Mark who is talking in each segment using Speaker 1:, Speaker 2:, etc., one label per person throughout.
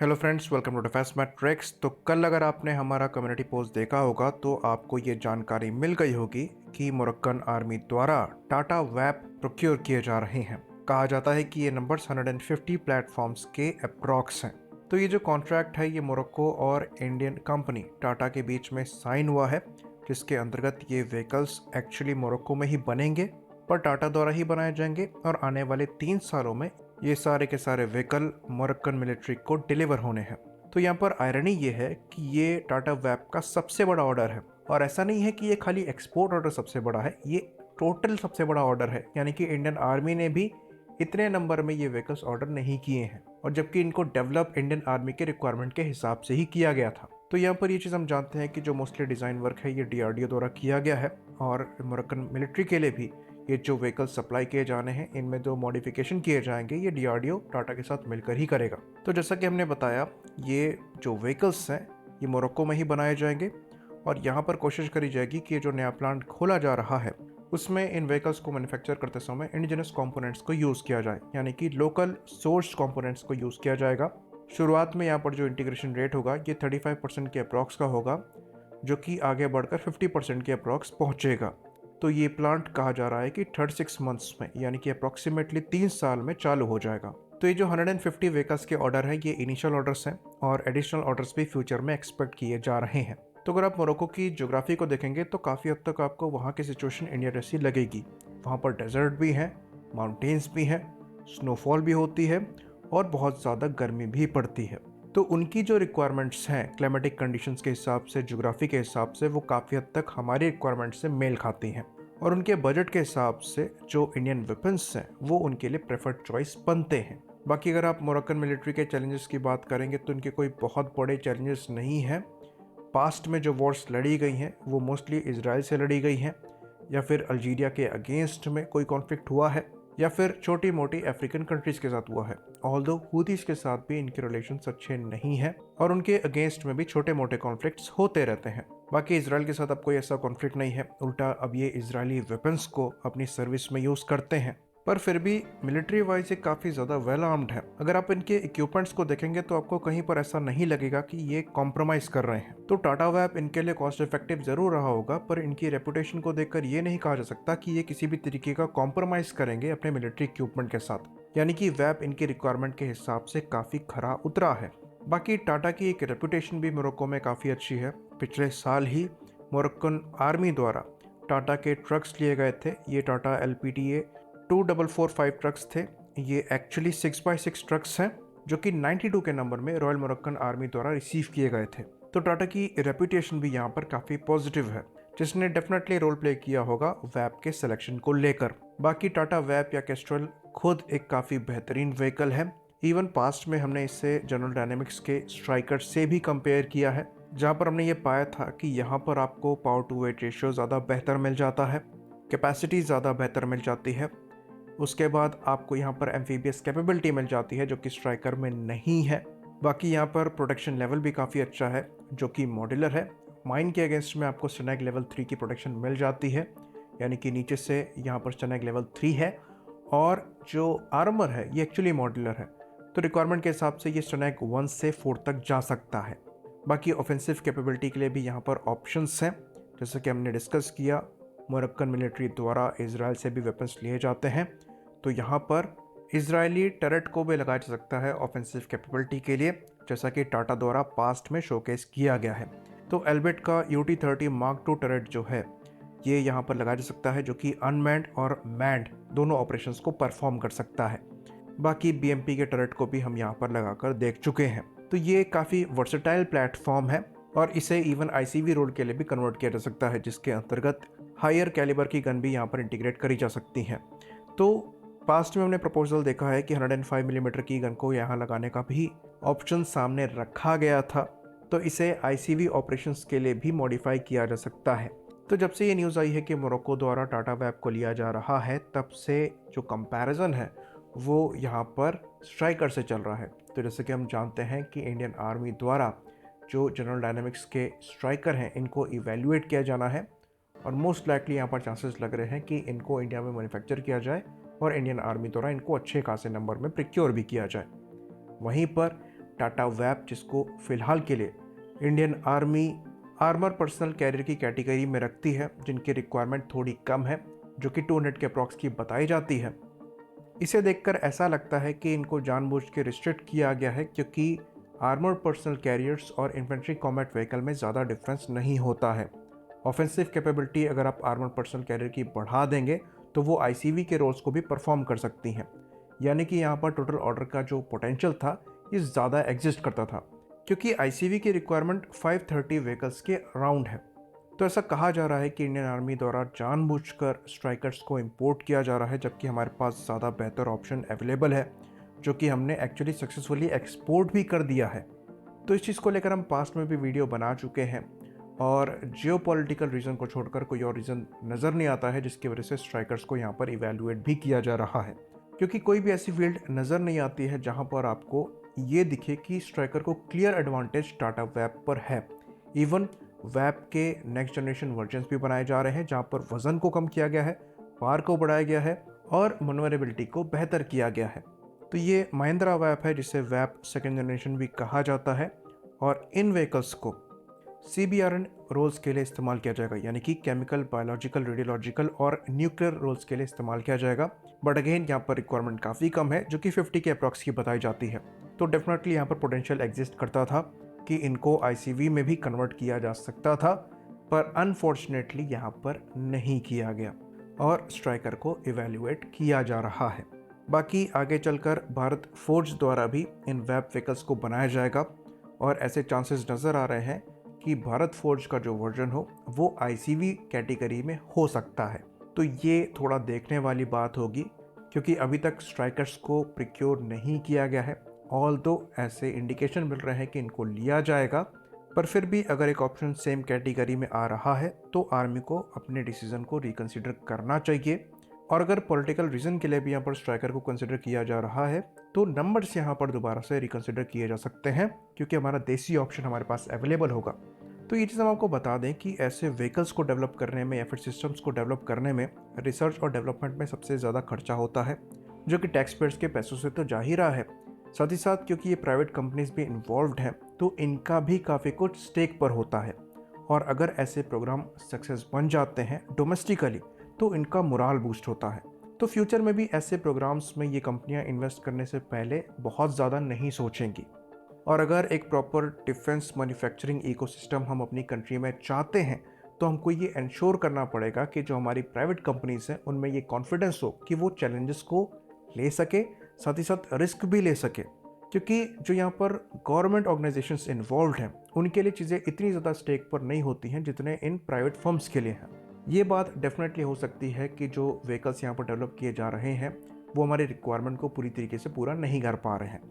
Speaker 1: Hello friends, welcome to defence matrix. तो कल अगर आपने हमारा कम्युनिटी पोस्ट देखा होगा तो आपको ये जानकारी मिल गई होगी कि मोरक्कन आर्मी द्वारा टाटा वैप प्रोक्योर किए जा रहे हैं। कहा जाता है कि ये नंबर्स 150 प्लेटफॉर्म्स के अप्रॉक्स हैं। तो ये जो कॉन्ट्रैक्ट है ये मोरक्को और इंडियन कंपनी टाटा के बीच में साइन हुआ है, जिसके अंतर्गत ये व्हीकल्स एक्चुअली मोरक्को में ही बनेंगे पर टाटा द्वारा ही बनाए जाएंगे और आने वाले 3 सालों में ये सारे के सारे व्हीकल मोरक्कन मिलिट्री को डिलीवर होने हैं। तो यहाँ पर आयरनी ये है कि ये टाटा वैप का सबसे बड़ा ऑर्डर है और ऐसा नहीं है कि ये खाली एक्सपोर्ट ऑर्डर सबसे बड़ा है, ये टोटल सबसे बड़ा ऑर्डर है। यानी कि इंडियन आर्मी ने भी इतने नंबर में ये व्हीकल्स ऑर्डर नहीं किए हैं और जबकि इनको डेवलप इंडियन आर्मी के रिक्वायरमेंट के हिसाब से ही किया गया था। तो यहाँ पर ये चीज़ हम जानते हैं कि जो मोस्टली डिज़ाइन वर्क है ये डीआरडीओ द्वारा किया गया है और मोरक्कन मिलिट्री के लिए भी ये जो व्हीकल सप्लाई किए जाने हैं इनमें जो मॉडिफिकेशन किए जाएंगे ये डीआरडीओ टाटा के साथ मिलकर ही करेगा। तो जैसा कि हमने बताया, ये जो व्हीकल्स हैं ये मोरक्को में ही बनाए जाएंगे और यहाँ पर कोशिश करी जाएगी कि ये जो नया प्लांट खोला जा रहा है उसमें इन व्हीकल्स को मैन्युफैक्चर करते समय इंडिजिनस कंपोनेंट्स को यूज़ किया जाए, यानी कि लोकल सोर्स कंपोनेंट्स को यूज़ किया जाएगा। शुरुआत में यहाँ पर जो इंटीग्रेशन रेट होगा ये 35% के अप्रॉक्स का होगा, जो कि आगे बढ़कर 50% के अप्रॉक्स पहुँचेगा। तो ये प्लांट कहा जा रहा है कि 36 मंथ्स में, यानी कि अप्रॉक्सीमेटली 3 साल में चालू हो जाएगा। तो ये जो 150 व्हीकल्स के ऑर्डर है ये इनिशियल ऑर्डर्स हैं और एडिशनल ऑर्डर्स भी फ्यूचर में एक्सपेक्ट किए जा रहे हैं। तो अगर आप मोरक्को की ज्योग्राफी को देखेंगे तो काफ़ी हद तक आपको वहाँ की सिचुएशन इंडिया जैसी लगेगी। वहाँ पर डेजर्ट भी है, माउंटेन्स भी हैं, स्नोफॉल भी होती है और बहुत ज़्यादा गर्मी भी पड़ती है। तो उनकी जो रिक्वायरमेंट्स हैं क्लाइमेटिक कंडीशंस के हिसाब से, ज्योग्राफी के हिसाब से वो काफ़ी हद तक हमारी रिक्वायरमेंट से मेल खाती हैं और उनके बजट के हिसाब से जो इंडियन वेपन्स हैं वो उनके लिए प्रेफर्ड चॉइस बनते हैं। बाकी अगर आप मोरक्कन मिलिट्री के चैलेंजेस की बात करेंगे तो इनके कोई बहुत बड़े चैलेंजेस नहीं हैं। पास्ट में जो वॉर्स लड़ी गई हैं वो मोस्टली इजराइल से लड़ी गई हैं या फिर अल्जीरिया के अगेंस्ट में कोई कॉन्फ्लिक्ट हुआ है या फिर छोटी मोटी अफ्रीकन कंट्रीज़ के साथ हुआ है। ऑल्दो हूथीज़ के साथ भी इनके रिलेशंस अच्छे नहीं हैं और उनके अगेंस्ट में भी छोटे मोटे कॉन्फ्लिक्ट्स होते रहते हैं। बाकी इसराइल के साथ अब कोई ऐसा कॉन्फ्लिक्ट नहीं है, उल्टा अब ये इजरायली वेपन्स को अपनी सर्विस में यूज़ करते हैं, पर फिर भी मिलिट्री वाइज ये काफ़ी ज़्यादा वेल आर्म्ड है। अगर आप इनके इक्विपमेंट्स को देखेंगे तो आपको कहीं पर ऐसा नहीं लगेगा कि ये कॉम्प्रोमाइज कर रहे हैं। तो टाटा वैप इनके लिए कॉस्ट इफेक्टिव जरूर रहा होगा, पर इनकी रेपुटेशन को देखकर ये नहीं कहा जा सकता कि ये किसी भी तरीके का कॉम्प्रोमाइज करेंगे अपने मिलिट्री इक्विपमेंट के साथ। यानी कि वैप इनकी रिक्वायरमेंट के हिसाब से काफ़ी खरा उतरा है। बाकी टाटा की एक रेपुटेशन भी मोरक्को में काफ़ी अच्छी है। पिछले साल ही मोरक्कन आर्मी द्वारा टाटा के ट्रक्स लिए गए थे। ये टाटा LPTA 2445 ट्रक्स थे। ये एक्चुअली 6x6 ट्रक्स हैं जो कि 92 के नंबर में रॉयल मोरक्कन आर्मी द्वारा रिसीव किए गए थे। तो टाटा की रेपुटेशन भी यहाँ पर काफ़ी पॉजिटिव है, जिसने डेफिनेटली रोल प्ले किया होगा वैप के सिलेक्शन को लेकर। बाकी टाटा वैप या केस्ट्रल खुद एक काफ़ी बेहतरीन व्हीकल है। इवन पास्ट में हमने इससे जनरल डायनेमिक्स के स्ट्राइकर से भी कंपेयर किया है, जहाँ पर हमने ये पाया था कि यहाँ पर आपको पावर टू वेट रेशियो ज़्यादा बेहतर मिल जाता है, कैपेसिटी ज़्यादा बेहतर मिल जाती है। उसके बाद आपको यहाँ पर एम्फीबियस कैपेबिलिटी मिल जाती है जो कि स्ट्राइकर में नहीं है। बाकी यहाँ पर प्रोटेक्शन लेवल भी काफ़ी अच्छा है जो कि मॉड्यूलर है। माइन के अगेंस्ट में आपको स्नेग लेवल 3 की प्रोटेक्शन मिल जाती है, यानी कि नीचे से यहाँ पर स्नेग लेवल 3 है और जो आर्मर है ये एक्चुअली मॉड्यूलर है। तो रिक्वायरमेंट के हिसाब से ये स्नेग 1 से 4 तक जा सकता है। बाकी ऑफेंसिव कैपेबिलिटी के लिए भी यहाँ पर ऑप्शंस हैं। जैसे कि हमने डिस्कस किया, मोरक्कन मिलिट्री द्वारा इजराइल से भी वेपन्स लिए जाते हैं, तो यहाँ पर इजरायली टरेट को भी लगाया जा सकता है ऑफेंसिव कैपेबिलिटी के लिए, जैसा कि टाटा द्वारा पास्ट में शोकेस किया गया है। तो एल्बिट का UT-30 Mark II टरेट जो है ये यहाँ पर लगाया जा सकता है, जो कि अनमैन्ड और मैन्ड दोनों ऑपरेशंस को परफॉर्म कर सकता है। बाकी BMP के टरेट को भी हम यहाँ पर लगाकर देख चुके हैं। तो ये काफ़ी वर्सेटाइल प्लेटफॉर्म है और इसे इवन ICV रोल के लिए भी कन्वर्ट किया जा सकता है, जिसके अंतर्गत हायर कैलिबर की गन भी यहाँ पर इंटीग्रेट करी जा सकती हैं। तो पास्ट में हमने प्रपोजल देखा है कि 105 मिलीमीटर की गन को यहाँ लगाने का भी ऑप्शन सामने रखा गया था, तो इसे ICV ऑपरेशंस के लिए भी मॉडिफाई किया जा सकता है। तो जब से ये न्यूज़ आई है कि मोरक्को द्वारा टाटा वैप को लिया जा रहा है, तब से जो कंपैरिजन है वो यहाँ पर स्ट्राइकर से चल रहा है। तो जैसे कि हम जानते हैं कि इंडियन आर्मी द्वारा जो जनरल डायनेमिक्स के स्ट्राइकर हैं इनको इवेल्युएट किया जाना है और मोस्ट लाइकली यहाँ पर चांसेस लग रहे हैं कि इनको इंडिया में मैन्युफैक्चर किया जाए और इंडियन आर्मी द्वारा इनको अच्छे खासे नंबर में प्रिक्योर भी किया जाए। वहीं पर टाटा वैप, जिसको फिलहाल के लिए Indian army armour personnel carrier की कैटेगरी में रखती है, जिनकी रिक्वायरमेंट थोड़ी कम है, जो कि 200 के अप्रॉक्स की बताई जाती है। इसे देखकर ऐसा लगता है कि इनको जानबूझ के रिस्ट्रिक्ट किया गया है, क्योंकि आर्मर पर्सनल कैरियर्स और इन्फेंट्री कॉम्बैट व्हीकल में ज़्यादा डिफरेंस नहीं होता है। ऑफेंसिव कैपेबिलिटी अगर आप आर्मर पर्सनल कैरियर की बढ़ा देंगे तो वो आईसीवी के रोल्स को भी परफॉर्म कर सकती हैं। यानी कि यहाँ पर टोटल ऑर्डर का जो पोटेंशियल था ये ज़्यादा एग्जिस्ट करता था, क्योंकि आईसीवी की रिक्वायरमेंट 530 व्हीकल्स के अराउंड है। तो ऐसा कहा जा रहा है कि इंडियन आर्मी द्वारा जानबूझकर स्ट्राइकर्स को इंपोर्ट किया जा रहा है, जबकि हमारे पास ज़्यादा बेहतर ऑप्शन अवेलेबल है, जो कि हमने एक्चुअली सक्सेसफुली एक्सपोर्ट भी कर दिया है। तो इस चीज़ को लेकर हम पास्ट में भी वीडियो बना चुके हैं, और जियोपॉलिटिकल रीज़न को छोड़कर कोई और रीज़न नज़र नहीं आता है जिसकी वजह से स्ट्राइकर्स को यहाँ पर इवेल्युएट भी किया जा रहा है। क्योंकि कोई भी ऐसी फील्ड नज़र नहीं आती है जहाँ पर आपको ये दिखे कि स्ट्राइकर को क्लियर एडवांटेज टाटा वैप पर है। इवन वैप के नेक्स्ट जनरेशन वर्जन्स भी बनाए जा रहे हैं, जहाँ पर वज़न को कम किया गया है, पावर को बढ़ाया गया है और मनोवरेबिलिटी को बेहतर किया गया है। तो ये महिंद्रा वैप है, जिसे वैप सेकेंड जनरेशन भी कहा जाता है, और इन व्हीकल्स को CBRN रोल्स के लिए इस्तेमाल किया जाएगा, यानी कि केमिकल, बायोलॉजिकल, रेडियोलॉजिकल और न्यूक्लियर रोल्स के लिए इस्तेमाल किया जाएगा। बट अगेन यहाँ पर रिक्वायरमेंट काफ़ी कम है, जो कि 50 के अप्रॉक्स की बताई जाती है। तो डेफिनेटली यहाँ पर पोटेंशियल एग्जिस्ट करता था कि इनको ICV में भी कन्वर्ट किया जा सकता था, पर अनफॉर्चुनेटली यहाँ पर नहीं किया गया और स्ट्राइकर को इवेल्युएट किया जा रहा है। बाकी आगे चलकर भारत फोर्ज द्वारा भी इन वैप व्हीकल्स को बनाया जाएगा, और ऐसे चांसेस नज़र आ रहे हैं कि भारत फोर्ज का जो वर्जन हो वो ICV कैटेगरी में हो सकता है। तो ये थोड़ा देखने वाली बात होगी, क्योंकि अभी तक स्ट्राइकर्स को प्रिक्योर नहीं किया गया है। ऑल्दो ऐसे इंडिकेशन मिल रहे हैं कि इनको लिया जाएगा, पर फिर भी अगर एक ऑप्शन सेम कैटेगरी में आ रहा है तो आर्मी को अपने डिसीजन को रिकंसिडर करना चाहिए। और अगर पॉलिटिकल रीज़न के लिए भी यहाँ पर स्ट्राइकर को कंसिडर किया जा रहा है तो नंबर्स यहाँ पर दोबारा से रिकंसिडर किए जा सकते हैं, क्योंकि हमारा देसी ऑप्शन हमारे पास अवेलेबल होगा। तो ये चीज़ हम आपको बता दें कि ऐसे व्हीकल्स को डेवलप करने में या फिर सिस्टम्स को डेवलप करने में रिसर्च और डेवलपमेंट में सबसे ज़्यादा खर्चा होता है, जो कि टैक्स पेयर्स के पैसों से तो जा ही रहा है। साथ ही साथ क्योंकि ये प्राइवेट कंपनीज भी इन्वॉल्व्ड हैं तो इनका भी काफ़ी कुछ स्टेक पर होता है, और अगर ऐसे प्रोग्राम सक्सेस बन जाते हैं डोमेस्टिकली तो इनका मोराल बूस्ट होता है। तो फ्यूचर में भी ऐसे प्रोग्राम्स में ये कंपनियां इन्वेस्ट करने से पहले बहुत ज़्यादा नहीं सोचेंगी। और अगर एक प्रॉपर डिफेंस मैन्युफैक्चरिंग इकोसिस्टम हम अपनी कंट्री में चाहते हैं तो हमको ये इंश्योर करना पड़ेगा कि जो हमारी प्राइवेट कंपनीज हैं उनमें ये कॉन्फिडेंस हो कि वो चैलेंजेस को ले सके, साथ ही साथ रिस्क भी ले सके। क्योंकि जो यहाँ पर गवर्नमेंट ऑर्गेनाइजेशंस इन्वॉल्व हैं उनके लिए चीज़ें इतनी ज़्यादा स्टेक पर नहीं होती हैं जितने इन प्राइवेट फर्म्स के लिए हैं। ये बात डेफिनेटली हो सकती है कि जो व्हीकल्स यहाँ पर डेवलप किए जा रहे हैं वो हमारे रिक्वायरमेंट को पूरी तरीके से पूरा नहीं कर पा रहे हैं।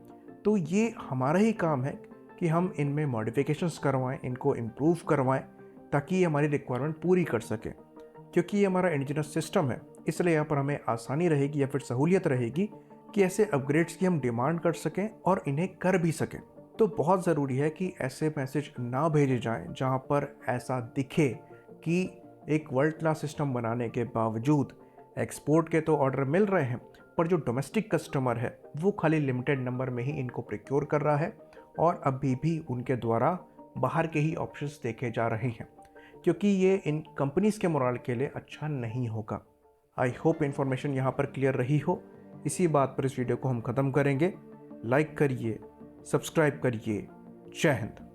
Speaker 1: तो ये हमारा ही काम है कि हम इनमें मॉडिफिकेशंस करवाएं, इनको इम्प्रूव करवाएं, ताकि ये हमारी रिक्वायरमेंट पूरी कर सके। क्योंकि ये हमारा इंडिजिनस सिस्टम है, इसलिए यहाँ पर हमें आसानी रहेगी या फिर सहूलियत रहेगी कि ऐसे अपग्रेड्स की हम डिमांड कर सकें और इन्हें कर भी सकें। तो बहुत ज़रूरी है कि ऐसे मैसेज ना भेजे जाएं जहाँ पर ऐसा दिखे कि एक वर्ल्ड क्लास सिस्टम बनाने के बावजूद एक्सपोर्ट के तो ऑर्डर मिल रहे हैं, पर जो डोमेस्टिक कस्टमर है वो खाली लिमिटेड नंबर में ही इनको प्रिक्योर कर रहा है, और अभी भी उनके द्वारा बाहर के ही ऑप्शंस देखे जा रहे हैं, क्योंकि ये इन कंपनीज़ के मोराल के लिए अच्छा नहीं होगा। आई होप इन्फॉर्मेशन यहाँ पर क्लियर रही हो। इसी बात पर इस वीडियो को हम ख़त्म करेंगे। लाइक करिए, सब्सक्राइब करिए। जय हिंद।